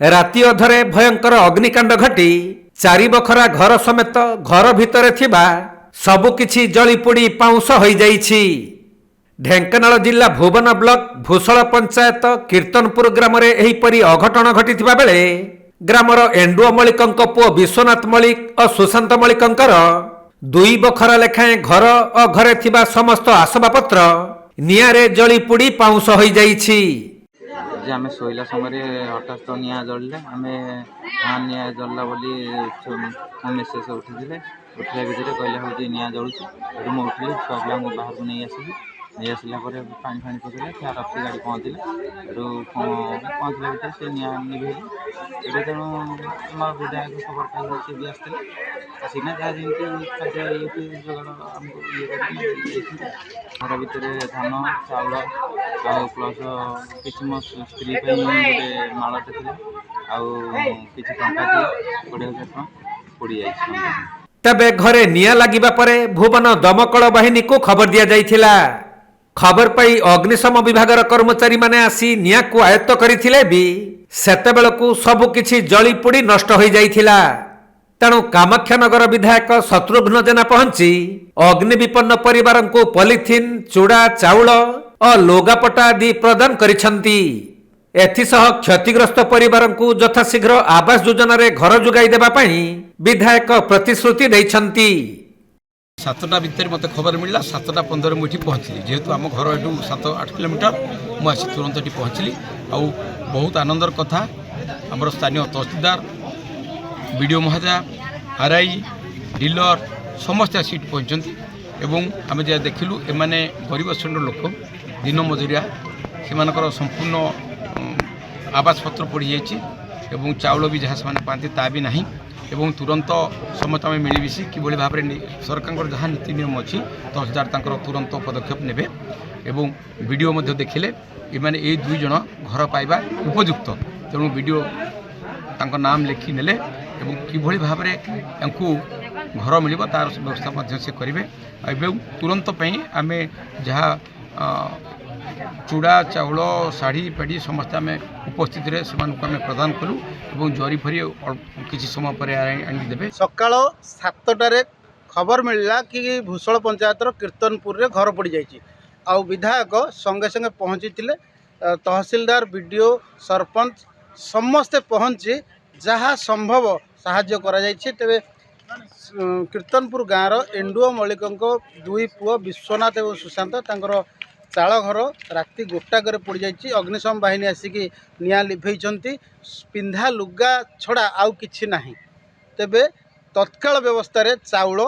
राति अधरे भयंकर अग्निकांड घटी चारि बखरा घर समेत घर भितरे थिबा सबुकिछि जलिपोड़ी पाउंस हो जाइछि। ढेंकानाल जिला भुवन ब्लॉक भूषल पंचायत कीर्तनपुर ग्राम रे एहिपरि अघटन घटिथिबा बेले ग्रामर एंडुओ मलिकंक पुओ विश्वनाथ मलिक और सुशांत मलिकंकर दुई बखरा लेखाएं घर और घरे थिबा समस्त आसबाबपत्र निआरे जलिपोड़ी पाउंस हो जाइछि। जे आम शोला समय हठात तो निआ जल्ले आम हाँ निआ जल्ला बोली मो मेसेज उठी उठा भितर कहले हूँ निआ जलुची मुझे उठिली छुआ पिला बाहर को नहीं आसिली नहीं आसला पानी फाणी पकड़े क्या रफी गाड़ी पहुँचला पहुँचला भितर से निआ निभेली ये तेणु विधायक खबर पाई सी भी आसते आसिना जहाँ जमी खाद्य ये जोगाड़ आमको ये घर भितर धान चाउल आ प्लस किसी मो स्त्री गोटे मालटे थी किसी टंका थी 20,000 टଙ୍କା पड़ी जाए। तबे घरे निया लागिबा परे भुवन दमकल बाहिनी को खबर दिया जाइथिला। खबर पाई अग्निशम विभागर कर्मचारी माने आसी निया को आयत्त करिथिले भी सेतेबेलकु सब किछि जली पोड़ी नष्ट हो जाइथिला। तेणु कामाख्यानगर विधायक शत्रुघ्न जेना पहुंची अग्नि विपन्न परिवार को पॉलिथिन चूड़ा चाउल और लोगापटा आदि प्रदान करिसंती। एथिसह क्षतिग्रस्त परिवार को यथाशीघ्र आवास योजना रे घर जुगाई देबा पई विधायक प्रतिश्रुति दैछंती। 7टा भितर मत खबर मिलला 7टा 15 मुठी पहुँचली जेहेतु आम घर एटू 7-8 किलोमीटर मुझे तुरंत ये पहुँचली आउ बहुत आनंदर कथा आमर स्थानीय तहसीलदार बीडीओ महोदय आरआई डीलर समस्त सीट पहुँचती एवं आम जहाँ देखिलु एमाने गरीब श्रेणी लोक दिन मजुरिया से संपूर्ण आवास पत्र पड़ जाइए चाउल भी जहाँ से पाती ता भी नहीं एवं तुरंत समस्त आम मिलमिशी किभली भाव में सरकार जहाँ नीति नियम अच्छी तहसीलदार तांकर तुरंत पदक्षेप नेबे एवं वीडियो मध्य देखिले एमाने ए दुई जन घर पाइबा उपयुक्त तेणु वीडियो तांकर नाम लिखि नेले एवं किभली भाव में घर मिल तार व्यवस्था मध्य से करेंगे एवं तुरंत आम जहाँ चूड़ा चाउल शाढ़ी पेढ़ी समस्त आम उपस्थित से प्रदान कलु और जरी फरी किसी समय पर आनीदे। सकाल 7टारे खबर मिलला कि भूषल पंचायतर कीर्तनपुर रे घर पड़ जाइए आउ विधायक संगे संगे पहुँची तहसीलदार बीडीओ सरपंच समस्ते पहुँची जहाँ संभव साहाय्य करा जाइए। तेरे कीर्तनपुर गाँव एंडुओ मलिक दुई पुओ विश्वनाथ और सुशांत तांकर चाल घर राति गोटाकर पड़ जाइए। अग्निशम बाहिनी आसिकी निया लिभेइछंती पिंधा लुगा छड़ा आउ किछि नाही। तेबे तत्काल व्यवस्था रे चाउल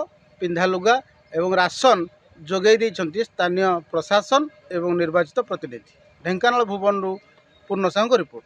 पिंधा लुगा एवं राशन जोगई दैछंती स्थानीय प्रशासन एवं निर्वाचित प्रतिनिधि। ढेंकानाल भुवनरु पूर्ण साहू रिपोर्ट।